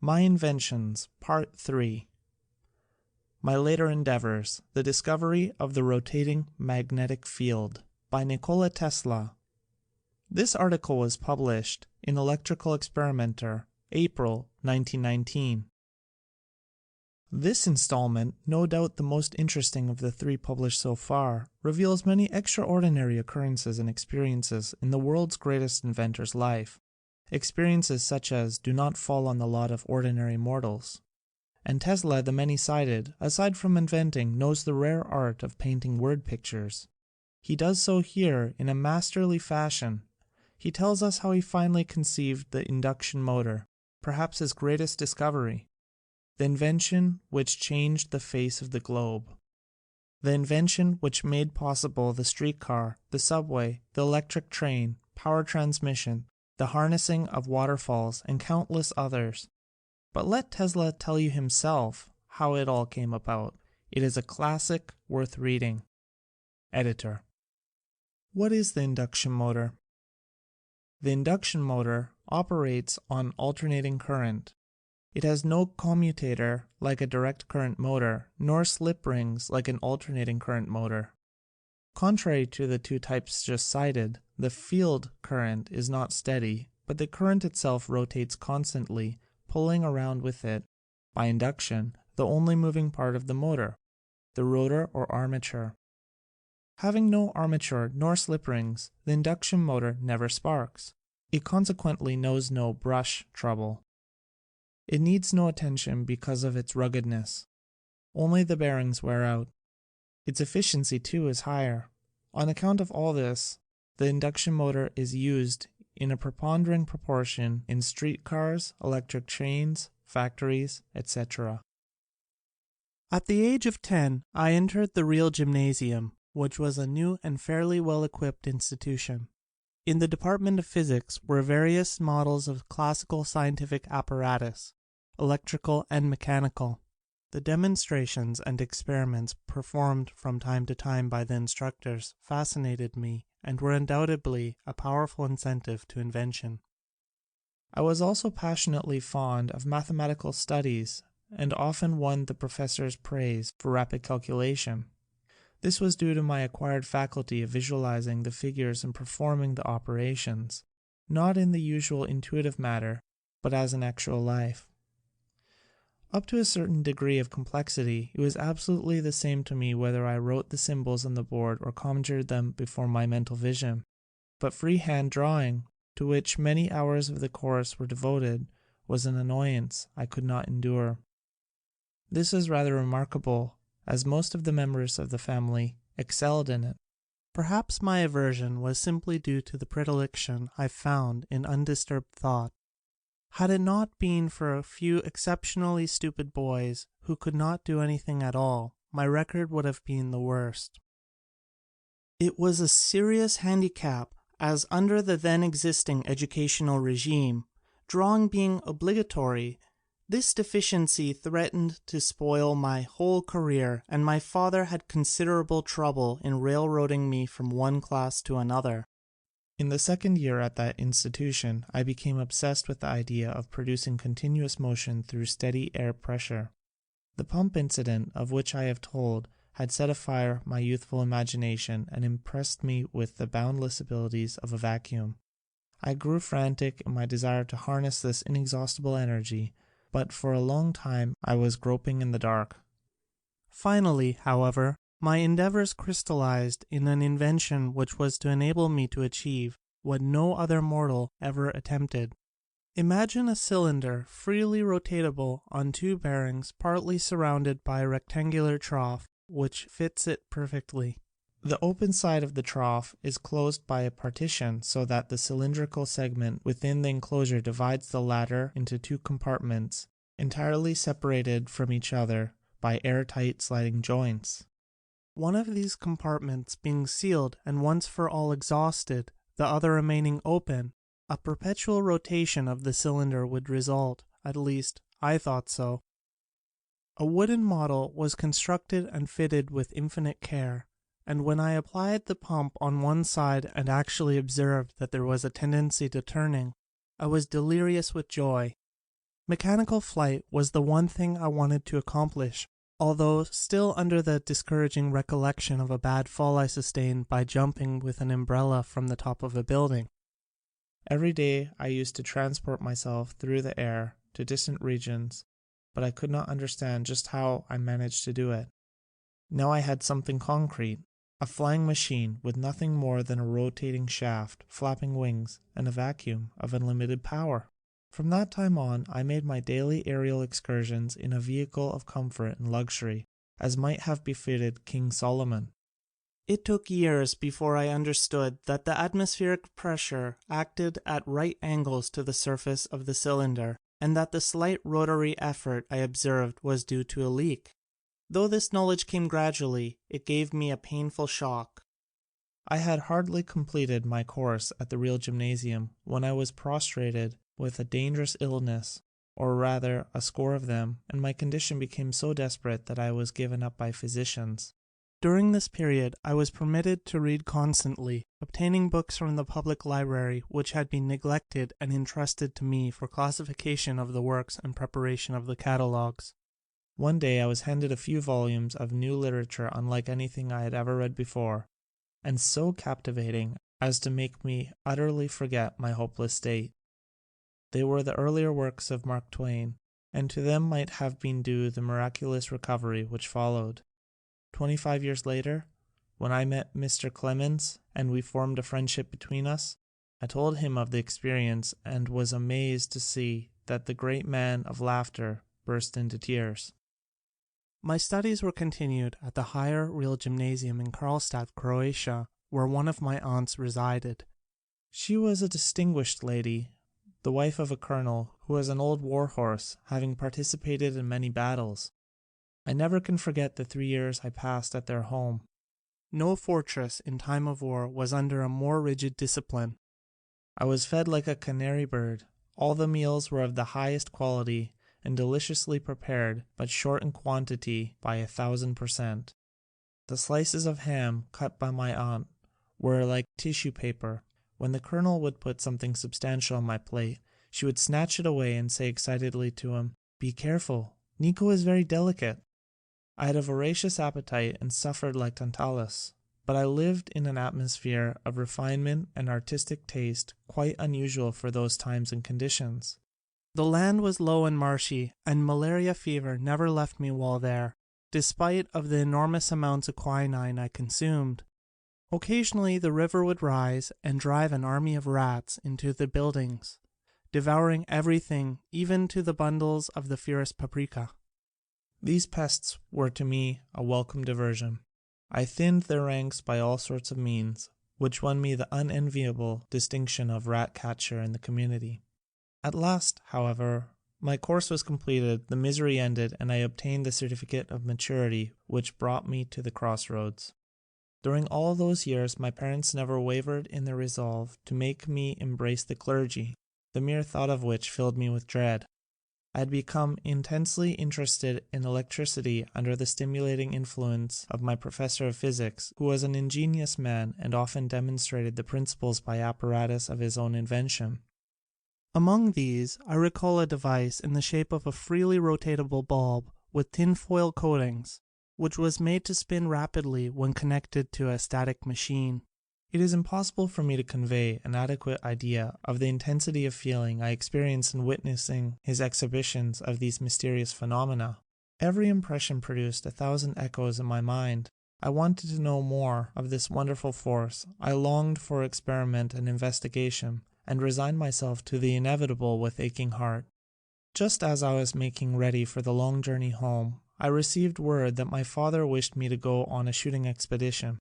My Inventions, Part 3. My Later Endeavors, The Discovery of the Rotating Magnetic Field, by Nikola Tesla. This article was published in Electrical Experimenter, April 1919. This installment, no doubt the most interesting of the three published so far, reveals many extraordinary occurrences and experiences in the world's greatest inventor's life. Experiences such as do not fall on the lot of ordinary mortals. And Tesla, the many-sided, aside from inventing, knows the rare art of painting word pictures. He does so here in a masterly fashion. He tells us how he finally conceived the induction motor, perhaps his greatest discovery, the invention which changed the face of the globe, the invention which made possible the streetcar, the subway, the electric train, power transmission, the harnessing of waterfalls, and countless others. But let Tesla tell you himself how it all came about. It is a classic worth reading. Editor. What is the induction motor? The induction motor operates on alternating current. It has no commutator like a direct current motor, nor slip rings like an alternating current motor. Contrary to the two types just cited, the field current is not steady, but the current itself rotates constantly, pulling around with it, by induction, the only moving part of the motor, the rotor or armature. Having no armature nor slip rings, the induction motor never sparks. It consequently knows no brush trouble. It needs no attention because of its ruggedness. Only the bearings wear out. Its efficiency too is higher. On account of all this, the induction motor is used in a preponderating proportion in streetcars, electric trains, factories, etc. At the age of 10, I entered the real gymnasium, which was a new and fairly well-equipped institution. In the Department of Physics were various models of classical scientific apparatus, electrical and mechanical. The demonstrations and experiments performed from time to time by the instructors fascinated me and were undoubtedly a powerful incentive to invention. I was also passionately fond of mathematical studies and often won the professor's praise for rapid calculation. This was due to my acquired faculty of visualizing the figures and performing the operations, not in the usual intuitive matter, but as in actual life. Up to a certain degree of complexity, it was absolutely the same to me whether I wrote the symbols on the board or conjured them before my mental vision. But freehand drawing, to which many hours of the course were devoted, was an annoyance I could not endure. This is rather remarkable, as most of the members of the family excelled in it. Perhaps my aversion was simply due to the predilection I found in undisturbed thought. Had it not been for a few exceptionally stupid boys who could not do anything at all, my record would have been the worst. It was a serious handicap, as under the then existing educational regime, drawing being obligatory, this deficiency threatened to spoil my whole career, and my father had considerable trouble in railroading me from one class to another. In the second year at that institution, I became obsessed with the idea of producing continuous motion through steady air pressure. The pump incident, of which I have told, had set afire my youthful imagination and impressed me with the boundless abilities of a vacuum. I grew frantic in my desire to harness this inexhaustible energy, but for a long time I was groping in the dark. Finally, however, my endeavors crystallized in an invention which was to enable me to achieve what no other mortal ever attempted. Imagine a cylinder freely rotatable on two bearings partly surrounded by a rectangular trough which fits it perfectly. The open side of the trough is closed by a partition so that the cylindrical segment within the enclosure divides the latter into two compartments, entirely separated from each other by airtight sliding joints. One of these compartments being sealed and once for all exhausted, the other remaining open, a perpetual rotation of the cylinder would result, at least I thought so. A wooden model was constructed and fitted with infinite care, and when I applied the pump on one side and actually observed that there was a tendency to turning, I was delirious with joy. Mechanical flight was the one thing I wanted to accomplish, although still under the discouraging recollection of a bad fall I sustained by jumping with an umbrella from the top of a building. Every day I used to transport myself through the air to distant regions, but I could not understand just how I managed to do it. Now I had something concrete, a flying machine with nothing more than a rotating shaft, flapping wings, and a vacuum of unlimited power. From that time on, I made my daily aerial excursions in a vehicle of comfort and luxury, as might have befitted King Solomon. It took years before I understood that the atmospheric pressure acted at right angles to the surface of the cylinder, and that the slight rotary effort I observed was due to a leak. Though this knowledge came gradually, it gave me a painful shock. I had hardly completed my course at the real gymnasium when I was prostrated with a dangerous illness, or rather a score of them, and my condition became so desperate that I was given up by physicians. During this period I was permitted to read constantly, obtaining books from the public library which had been neglected and entrusted to me for classification of the works and preparation of the catalogues. One day I was handed a few volumes of new literature unlike anything I had ever read before, and so captivating as to make me utterly forget my hopeless state. They were the earlier works of Mark Twain, and to them might have been due the miraculous recovery which followed. 25 years later, when I met Mr. Clemens and we formed a friendship between us, I told him of the experience and was amazed to see that the great man of laughter burst into tears. My studies were continued at the higher real gymnasium in Karlstad, Croatia, where one of my aunts resided. She was a distinguished lady, the wife of a colonel who was an old war horse, having participated in many battles. I never can forget the 3 years I passed at their home. No fortress in time of war was under a more rigid discipline. I was fed like a canary bird. All the meals were of the highest quality and deliciously prepared, but short in quantity by 1,000%. The slices of ham cut by my aunt were like tissue paper. When the colonel would put something substantial on my plate, she would snatch it away and say excitedly to him, "Be careful, Nico is very delicate." I had a voracious appetite and suffered like Tantalus, but I lived in an atmosphere of refinement and artistic taste quite unusual for those times and conditions. The land was low and marshy, and malaria fever never left me while there, despite of the enormous amounts of quinine I consumed. Occasionally the river would rise and drive an army of rats into the buildings, devouring everything, even to the bundles of the fierce paprika. These pests were to me a welcome diversion. I thinned their ranks by all sorts of means, which won me the unenviable distinction of rat catcher in the community. At last, however, my course was completed, the misery ended, and I obtained the certificate of maturity which brought me to the crossroads. During all those years my parents never wavered in their resolve to make me embrace the clergy, the mere thought of which filled me with dread. I had become intensely interested in electricity under the stimulating influence of my professor of physics, who was an ingenious man and often demonstrated the principles by apparatus of his own invention. Among these I recall a device in the shape of a freely rotatable bulb with tinfoil coatings, which was made to spin rapidly when connected to a static machine. It is impossible for me to convey an adequate idea of the intensity of feeling I experienced in witnessing his exhibitions of these mysterious phenomena. Every impression produced 1,000 echoes in my mind. I wanted to know more of this wonderful force. I longed for experiment and investigation, and resigned myself to the inevitable with aching heart. Just as I was making ready for the long journey home, I received word that my father wished me to go on a shooting expedition.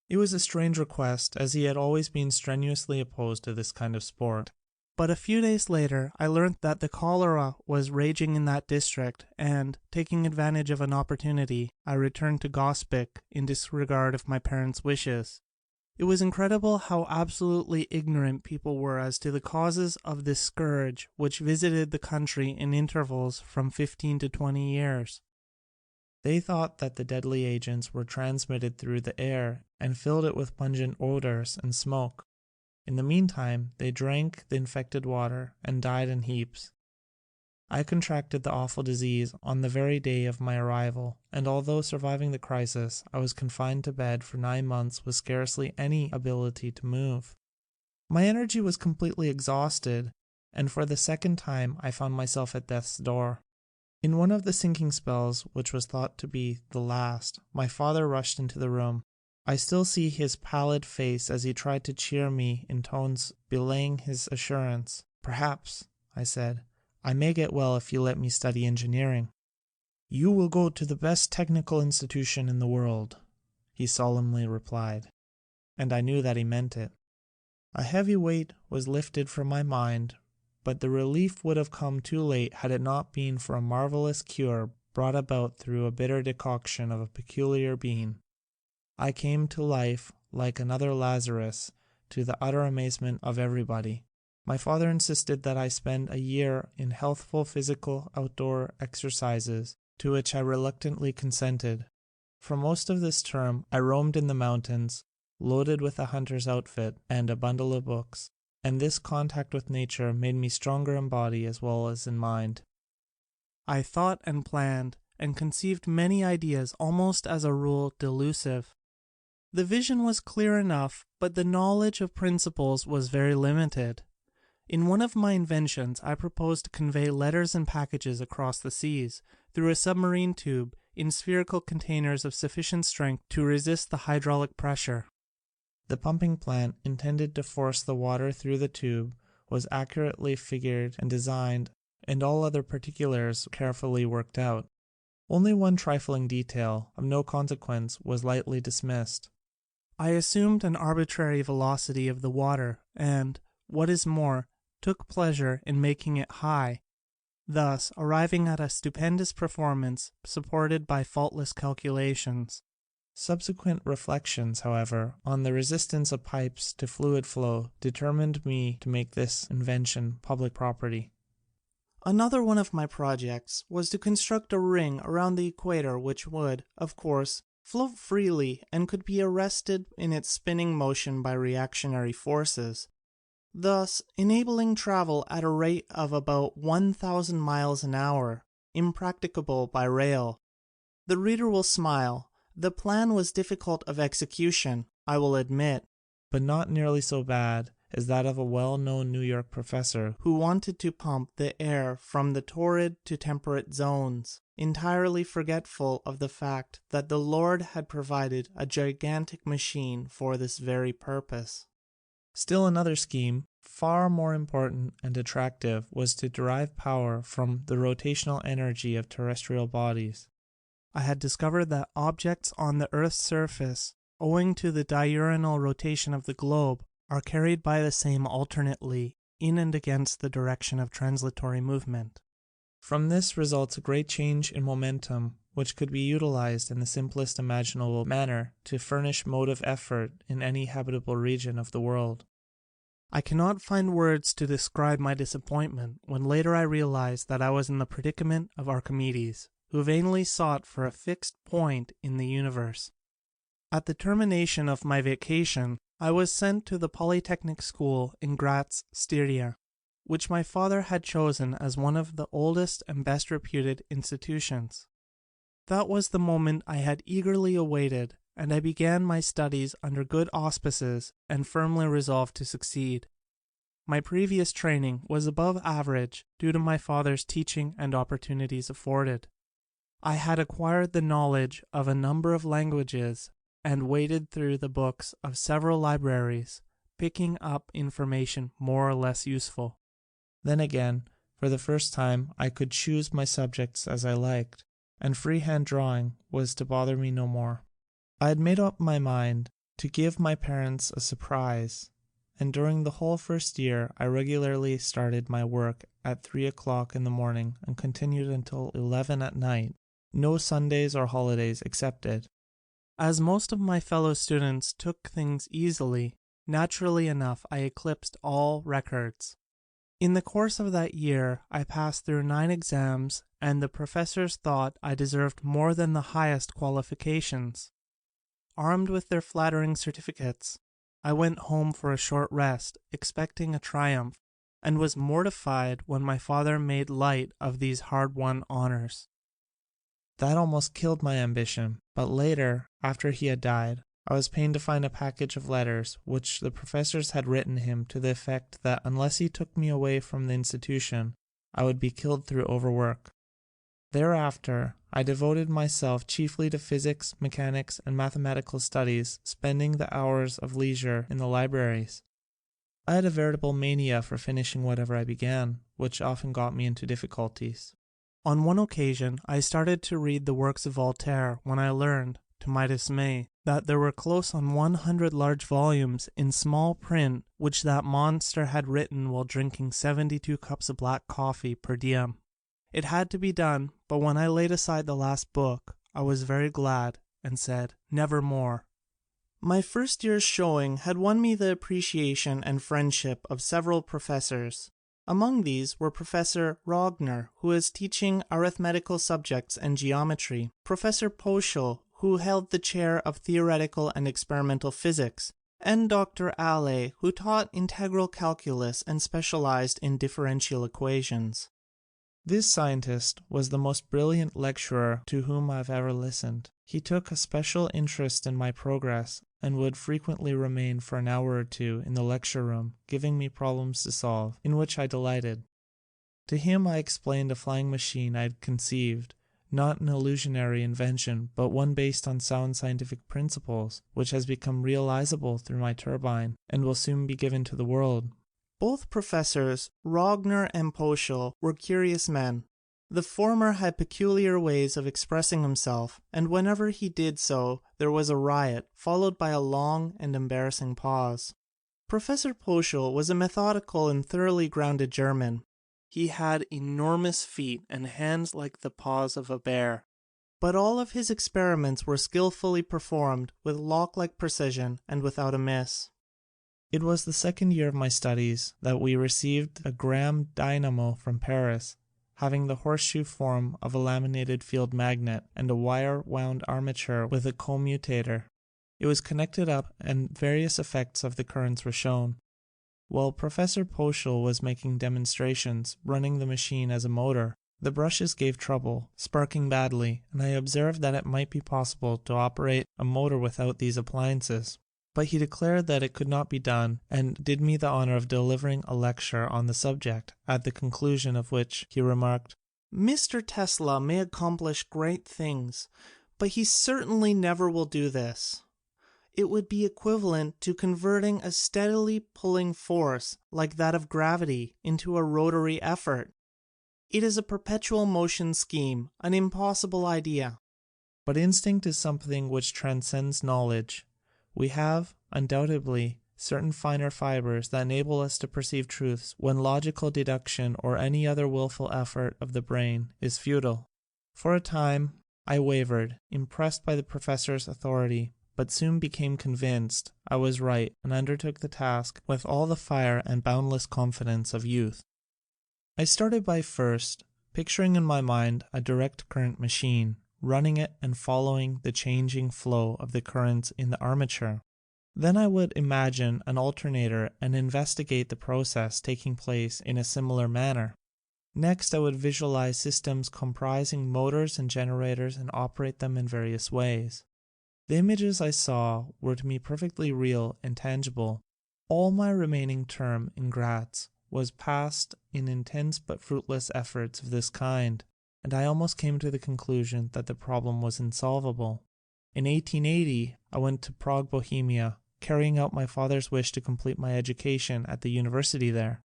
It was a strange request, as he had always been strenuously opposed to this kind of sport. But a few days later I learnt that the cholera was raging in that district, and, taking advantage of an opportunity, I returned to Gospic in disregard of my parents' wishes. It was incredible how absolutely ignorant people were as to the causes of this scourge which visited the country in intervals from 15 to 20 years. They thought that the deadly agents were transmitted through the air and filled it with pungent odors and smoke. In the meantime, they drank the infected water and died in heaps. I contracted the awful disease on the very day of my arrival, and although surviving the crisis, I was confined to bed for 9 months with scarcely any ability to move. My energy was completely exhausted, and for the second time I found myself at death's door. In one of the sinking spells, which was thought to be the last, my father rushed into the room. I still see his pallid face as he tried to cheer me in tones belying his assurance. "Perhaps," I said, "I may get well if you let me study engineering." "You will go to the best technical institution in the world," he solemnly replied, and I knew that he meant it. A heavy weight was lifted from my mind, but the relief would have come too late had it not been for a marvelous cure brought about through a bitter decoction of a peculiar bean. I came to life like another Lazarus, to the utter amazement of everybody. My father insisted that I spend a year in healthful physical outdoor exercises, to which I reluctantly consented. For most of this term I roamed in the mountains, loaded with a hunter's outfit and a bundle of books, and this contact with nature made me stronger in body as well as in mind. I thought and planned and conceived many ideas almost as a rule delusive. The vision was clear enough, but the knowledge of principles was very limited. In one of my inventions, I proposed to convey letters and packages across the seas through a submarine tube in spherical containers of sufficient strength to resist the hydraulic pressure. The pumping plant intended to force the water through the tube was accurately figured and designed, and all other particulars carefully worked out. Only one trifling detail, of no consequence, was lightly dismissed. I assumed an arbitrary velocity of the water and, what is more, took pleasure in making it high, thus arriving at a stupendous performance supported by faultless calculations. Subsequent reflections, however, on the resistance of pipes to fluid flow determined me to make this invention public property. Another one of my projects was to construct a ring around the equator which would, of course, float freely and could be arrested in its spinning motion by reactionary forces, thus enabling travel at a rate of about 1,000 miles an hour, impracticable by rail. The reader will smile. The plan was difficult of execution, I will admit, but not nearly so bad as that of a well-known New York professor who wanted to pump the air from the torrid to temperate zones, entirely forgetful of the fact that the Lord had provided a gigantic machine for this very purpose. Still another scheme, far more important and attractive, was to derive power from the rotational energy of terrestrial bodies. I had discovered that objects on the Earth's surface, owing to the diurnal rotation of the globe, are carried by the same alternately in and against the direction of translatory movement. From this results a great change in momentum, which could be utilized in the simplest imaginable manner to furnish motive effort in any habitable region of the world. I cannot find words to describe my disappointment when later I realized that I was in the predicament of Archimedes, who vainly sought for a fixed point in the universe. At the termination of my vacation, I was sent to the Polytechnic School in Graz, Styria, which my father had chosen as one of the oldest and best reputed institutions. That was the moment I had eagerly awaited, and I began my studies under good auspices and firmly resolved to succeed. My previous training was above average due to my father's teaching and opportunities afforded. I had acquired the knowledge of a number of languages and waded through the books of several libraries, picking up information more or less useful. Then again, for the first time, I could choose my subjects as I liked, and freehand drawing was to bother me no more. I had made up my mind to give my parents a surprise, and during the whole first year I regularly started my work at 3 o'clock in the morning and continued until 11 at night, no Sundays or holidays excepted. As most of my fellow students took things easily, naturally enough I eclipsed all records. In the course of that year I passed through 9 exams, and the professors thought I deserved more than the highest qualifications. Armed with their flattering certificates, I went home for a short rest, expecting a triumph, and was mortified when my father made light of these hard-won honors. That almost killed my ambition, but later, after he had died, I was pained to find a package of letters which the professors had written him to the effect that unless he took me away from the institution, I would be killed through overwork. Thereafter, I devoted myself chiefly to physics, mechanics, and mathematical studies, spending the hours of leisure in the libraries. I had a veritable mania for finishing whatever I began, which often got me into difficulties. On one occasion, I started to read the works of Voltaire when I learned, to my dismay, that there were close on 100 large volumes in small print which that monster had written while drinking 72 cups of black coffee per diem. It had to be done, but when I laid aside the last book, I was very glad and said, "Never more." My first year's showing had won me the appreciation and friendship of several professors. Among these were Professor Rob Nur, who was teaching arithmetical subjects and geometry, Professor Pol, who held the chair of theoretical and experimental physics, and Dr. Ale, who taught integral calculus and specialized in differential equations. This scientist was the most brilliant lecturer to whom I've ever listened. He took a special interest in my progress and would frequently remain for an hour or two in the lecture room, giving me problems to solve, in which I delighted. To him I explained a flying machine I had conceived, not an illusionary invention, but one based on sound scientific principles, which has become realizable through my turbine, and will soon be given to the world. Both professors, Rob Nur and Pol, were curious men. The former had peculiar ways of expressing himself, and whenever he did so, there was a riot, followed by a long and embarrassing pause. Professor Pol was a methodical and thoroughly grounded German. He had enormous feet and hands like the paws of a bear. But all of his experiments were skillfully performed, with lock-like precision and without a miss. It was the second year of my studies that we received a Gramme dynamo from Paris, having the horseshoe form of a laminated field magnet and a wire-wound armature with a commutator. It was connected up and various effects of the currents were shown. While Professor Pol was making demonstrations, running the machine as a motor, the brushes gave trouble, sparking badly, and I observed that it might be possible to operate a motor without these appliances. But he declared that it could not be done, and did me the honor of delivering a lecture on the subject, at the conclusion of which he remarked, "Mr. Tesla may accomplish great things, but he certainly never will do this. It would be equivalent to converting a steadily pulling force like that of gravity into a rotary effort. It is a perpetual motion scheme, an impossible idea." But instinct is something which transcends knowledge. We have, undoubtedly, certain finer fibers that enable us to perceive truths when logical deduction or any other willful effort of the brain is futile. For a time, I wavered, impressed by the professor's authority, but soon became convinced I was right and undertook the task with all the fire and boundless confidence of youth. I started by first picturing in my mind a direct current machine, running it and following the changing flow of the currents in the armature. Then I would imagine an alternator and investigate the process taking place in a similar manner. Next, I would visualize systems comprising motors and generators and operate them in various ways. The images I saw were to me perfectly real and tangible. All my remaining term in Graz was passed in intense but fruitless efforts of this kind, and I almost came to the conclusion that the problem was insolvable. In 1880, I went to Prague, Bohemia, carrying out my father's wish to complete my education at the university there.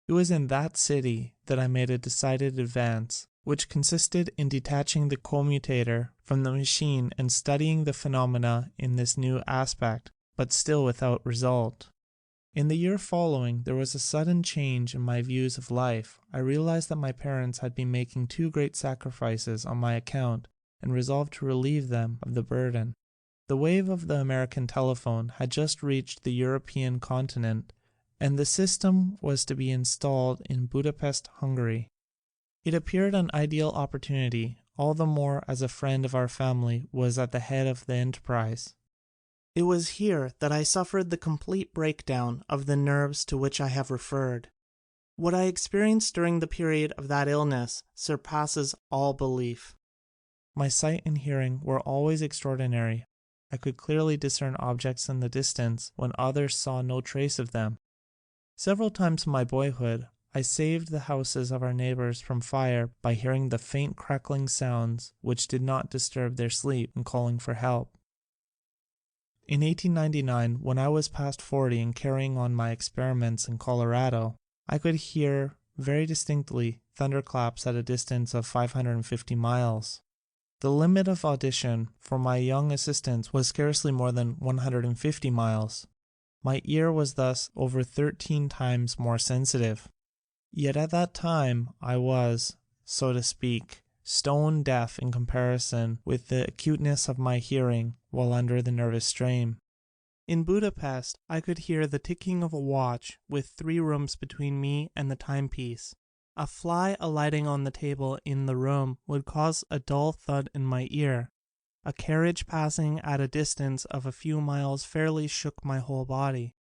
It was in that city that I made a decided advance, which consisted in detaching the commutator from the machine and studying the phenomena in this new aspect, but still without result. In the year following, there was a sudden change in my views of life. I realized that my parents had been making too great sacrifices on my account, and resolved to relieve them of the burden. The wave of the American telephone had just reached the European continent, and the system was to be installed in Budapest, Hungary. It appeared an ideal opportunity, all the more as a friend of our family was at the head of the enterprise. It was here that I suffered the complete breakdown of the nerves to which I have referred. What I experienced during the period of that illness surpasses all belief. My sight and hearing were always extraordinary. I could clearly discern objects in the distance when others saw no trace of them. Several times in my boyhood, I saved the houses of our neighbors from fire by hearing the faint crackling sounds which did not disturb their sleep and calling for help. In 1899, when I was past 40 and carrying on my experiments in Colorado, I could hear very distinctly thunderclaps at a distance of 550 miles. The limit of audition for my young assistants was scarcely more than 150 miles. My ear was thus over 13 times more sensitive. Yet at that time I was, so to speak, stone deaf in comparison with the acuteness of my hearing while under the nervous strain. In Budapest, I could hear the ticking of a watch with 3 rooms between me and the timepiece. A fly alighting on the table in the room would cause a dull thud in my ear. A carriage passing at a distance of a few miles fairly shook my whole body.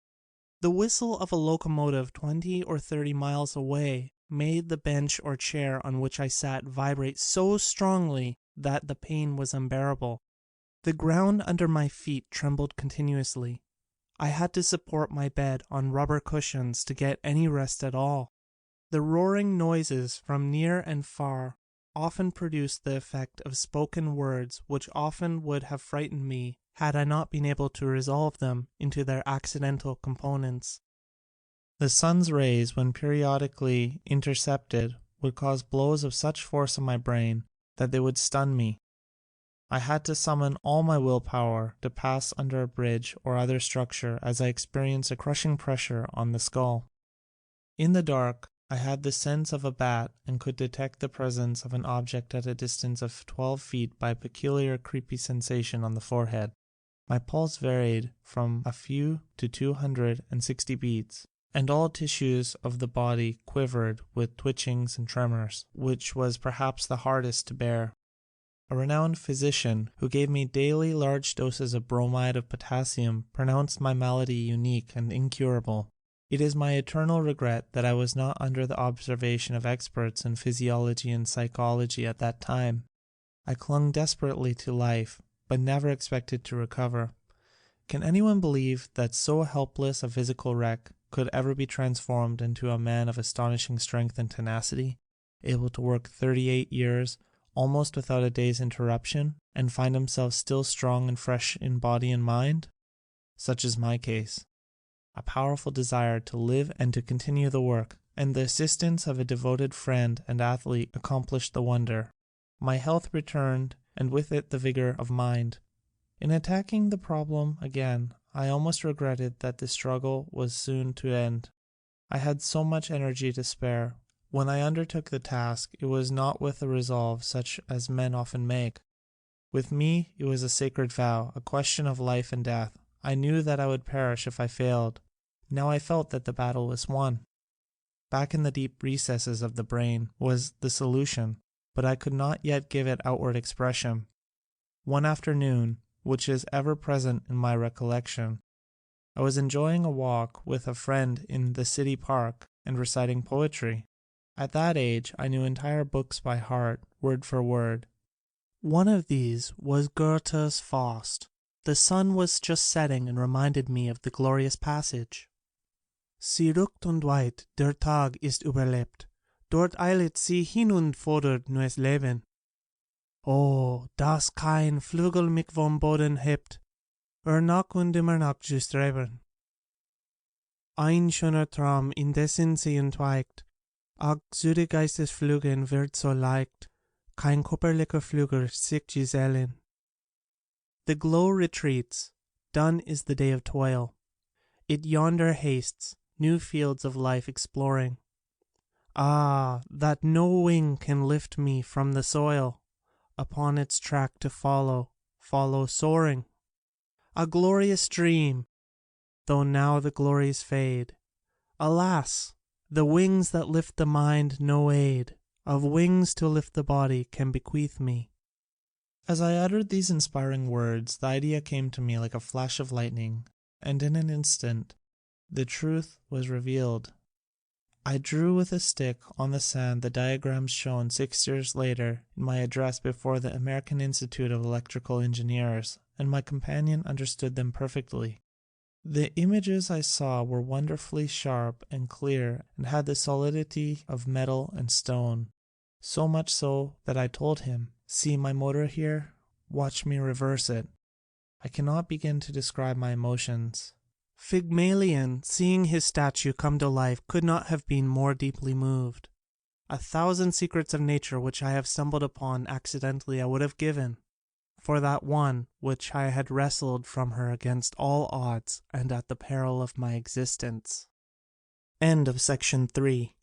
The whistle of a locomotive 20 or 30 miles away made the bench or chair on which I sat vibrate so strongly that the pain was unbearable. The ground under my feet trembled continuously. I had to support my bed on rubber cushions to get any rest at all. The roaring noises from near and far often produced the effect of spoken words which often would have frightened me had I not been able to resolve them into their accidental components. The sun's rays, when periodically intercepted, would cause blows of such force on my brain that they would stun me. I had to summon all my willpower to pass under a bridge or other structure as I experienced a crushing pressure on the skull. In the dark, I had the sense of a bat and could detect the presence of an object at a distance of 12 feet by a peculiar creepy sensation on the forehead. My pulse varied from a few to 260 beats, and all tissues of the body quivered with twitchings and tremors, which was perhaps the hardest to bear. A renowned physician who gave me daily large doses of bromide of potassium pronounced my malady unique and incurable. It is my eternal regret that I was not under the observation of experts in physiology and psychology at that time. I clung desperately to life, but never expected to recover. Can anyone believe that so helpless a physical wreck could ever be transformed into a man of astonishing strength and tenacity, able to work 38 years, almost without a day's interruption, and find himself still strong and fresh in body and mind? Such is my case. A powerful desire to live and to continue the work, and the assistance of a devoted friend and athlete accomplished the wonder. My health returned, and with it the vigor of mind. In attacking the problem again, I almost regretted that the struggle was soon to end. I had so much energy to spare. When I undertook the task, it was not with a resolve such as men often make. With me, it was a sacred vow, a question of life and death. I knew that I would perish if I failed. Now I felt that the battle was won. Back in the deep recesses of the brain was the solution, but I could not yet give it outward expression. One afternoon, which is ever present in my recollection, I was enjoying a walk with a friend in the city park and reciting poetry. At that age I knew entire books by heart, word for word. One of these was Goethe's Faust. The sun was just setting and reminded me of the glorious passage. Sie rückt und weit, der Tag ist überlebt. Dort eilet sie hin und fordert neues Leben. Oh, dass kein Flügel mich vom Boden hebt, Nacht und immer Nacht zu streben. Ein schöner Traum, indessen sie entweicht, ach, zu der Geistesflügen wird so leicht, kein körperlicher Flügel sich gesellen. The glow retreats, done is the day of toil. It yonder hastes, new fields of life exploring. Ah, that no wing can lift me from the soil, upon its track to follow soaring. A glorious dream, though now the glories fade. Alas, the wings that lift the mind no aid of wings to lift the body can bequeath me. As I uttered these inspiring words, the idea came to me like a flash of lightning, and in an instant the truth was revealed. I drew with a stick on the sand the diagrams shown 6 years later in my address before the American Institute of Electrical Engineers, and my companion understood them perfectly. The images I saw were wonderfully sharp and clear and had the solidity of metal and stone, so much so that I told him, "See my motor here? Watch me reverse it." I cannot begin to describe my emotions. Pygmalion, seeing his statue come to life, could not have been more deeply moved. 1,000 secrets of nature which I have stumbled upon accidentally I would have given for that one which I had wrested from her against all odds and at the peril of my existence. End of section 3.